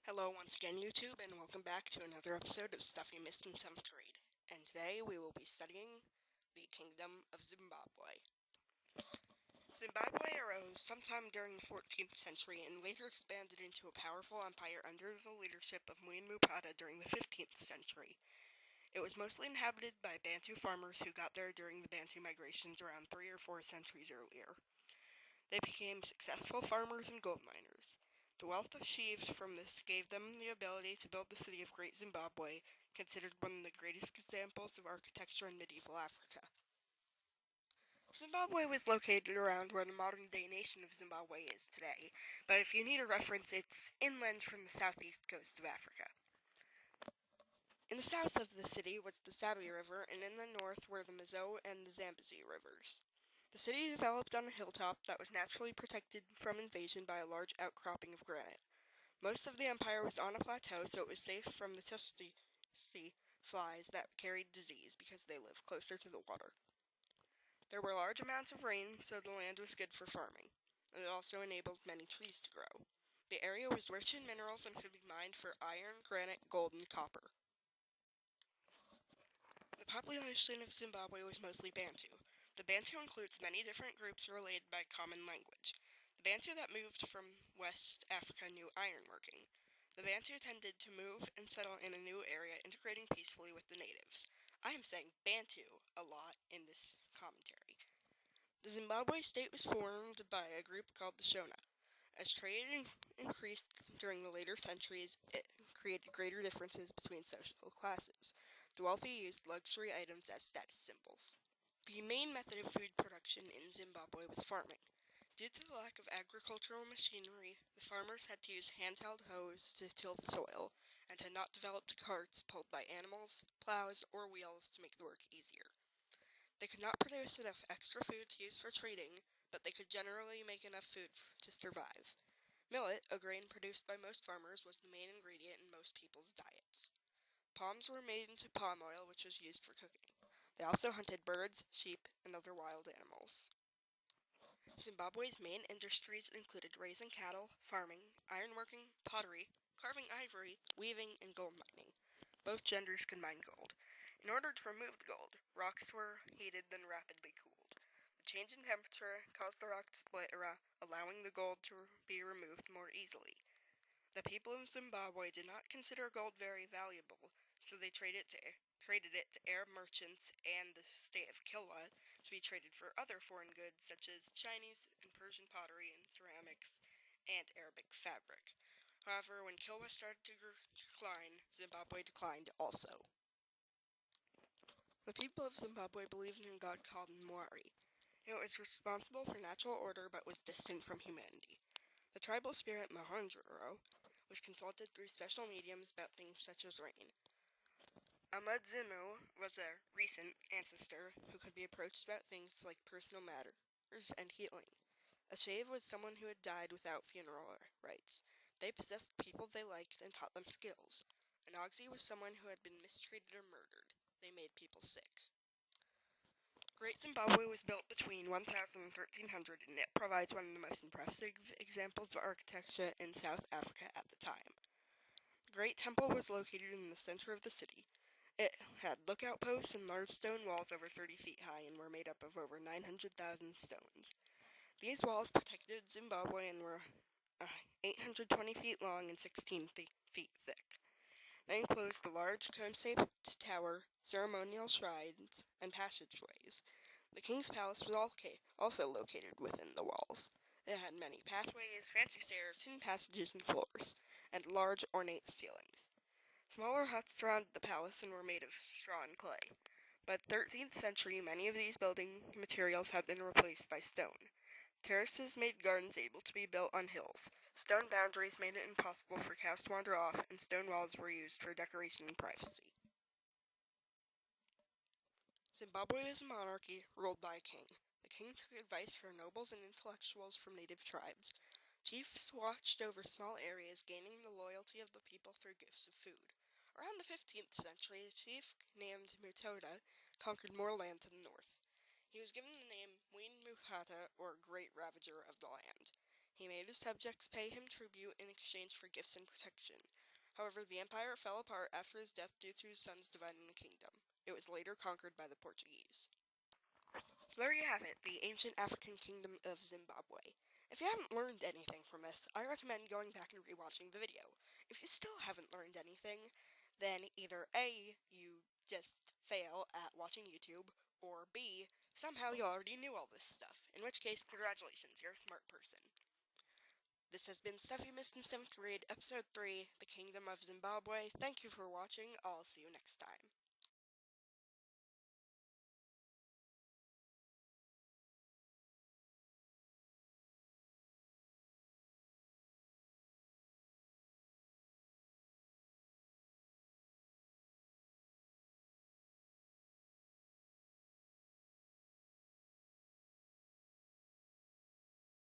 Hello once again YouTube, and welcome back to another episode of Stuff You Missed in 7th grade. And today we will be studying the Kingdom of Zimbabwe. Zimbabwe arose sometime during the 14th century and later expanded into a powerful empire under the leadership of Weinstein during the 15th century. It was mostly inhabited by Bantu farmers who got there during the Bantu migrations around 3 or 4 centuries earlier. They became successful farmers and gold miners. The wealth achieved from this gave them the ability to build the city of Great Zimbabwe, considered one of the greatest examples of architecture in medieval Africa. Zimbabwe was located around where the modern-day nation of Zimbabwe is today, but if you need a reference, it's inland from the southeast coast of Africa. In the south of the city was the Sabi River, and in the north were the Mizo and the Zambezi rivers. The city developed on a hilltop that was naturally protected from invasion by a large outcropping of granite. Most of the empire was on a plateau, so it was safe from the tsetse flies that carried disease because they lived closer to the water. There were large amounts of rain, so the land was good for farming. It also enabled many trees to grow. The area was rich in minerals and could be mined for iron, granite, gold, and copper. The population of Zimbabwe was mostly Bantu. The Bantu includes many different groups related by common language. The Bantu that moved from West Africa knew ironworking. The Bantu tended to move and settle in a new area, integrating peacefully with the natives. I am saying Bantu a lot in this commentary. The Zimbabwe state was formed by a group called the Shona. As trade increased during the later centuries, it created greater differences between social classes. The wealthy used luxury items as status symbols. The main method of food production in Zimbabwe was farming. Due to the lack of agricultural machinery, the farmers had to use handheld hoes to till the soil, and had not developed carts pulled by animals, plows, or wheels to make the work easier. They could not produce enough extra food to use for trading, but they could generally make enough food to survive. Millet, a grain produced by most farmers, was the main ingredient in most people's diets. Palms were made into palm oil, which was used for cooking. They also hunted birds, sheep, and other wild animals. Zimbabwe's main industries included raising cattle, farming, ironworking, pottery, carving ivory, weaving, and gold mining. Both genders could mine gold. In order to remove the gold, rocks were heated then rapidly cooled. The change in temperature caused the rock to split, allowing the gold to be removed more easily. The people of Zimbabwe did not consider gold very valuable, so they traded it to Arab merchants and the state of Kilwa to be traded for other foreign goods such as Chinese and Persian pottery and ceramics and Arabic fabric. However, when Kilwa started to decline, Zimbabwe declined also. The people of Zimbabwe believed in a god called Mwari. It was responsible for natural order but was distant from humanity. The tribal spirit Mahandro was consulted through special mediums about things such as rain. Amudzimu was a recent ancestor who could be approached about things like personal matters and healing. A shave was someone who had died without funeral rites. They possessed people they liked and taught them skills. An oxy was someone who had been mistreated or murdered. They made people sick. Great Zimbabwe was built between 1000 and 1300, and it provides one of the most impressive examples of architecture in South Africa at the time. The Great Temple was located in the center of the city. It had lookout posts and large stone walls over 30 feet high and were made up of over 900,000 stones. These walls protected Zimbabwe and were 820 feet long and 16 feet thick. They enclosed a large cone-shaped tower, ceremonial shrines, and passageways. The king's palace was also located within the walls. It had many pathways, fancy stairs, hidden passages and floors, and large ornate ceilings. Smaller huts surrounded the palace and were made of straw and clay. By the 13th century, many of these building materials had been replaced by stone. Terraces made gardens able to be built on hills. Stone boundaries made it impossible for cows to wander off, and stone walls were used for decoration and privacy. Zimbabwe was a monarchy ruled by a king. The king took advice from nobles and intellectuals from native tribes. Chiefs watched over small areas, gaining the loyalty of the people through gifts of food. Around the 15th century, a chief named Mutoda conquered more land to the north. He was given the name Weinmuhata, or Great Ravager of the Land. He made his subjects pay him tribute in exchange for gifts and protection. However, the empire fell apart after his death due to his sons dividing the kingdom. It was later conquered by the Portuguese. There you have it, the ancient African kingdom of Zimbabwe. If you haven't learned anything from this, I recommend going back and rewatching the video. If you still haven't learned anything, then either A, you just fail at watching YouTube, or B, somehow you already knew all this stuff, in which case, congratulations, you're a smart person. This has been Stuff You Missed in 7th grade, Episode 3, The Kingdom of Zimbabwe. Thank you for watching. I'll see you next time.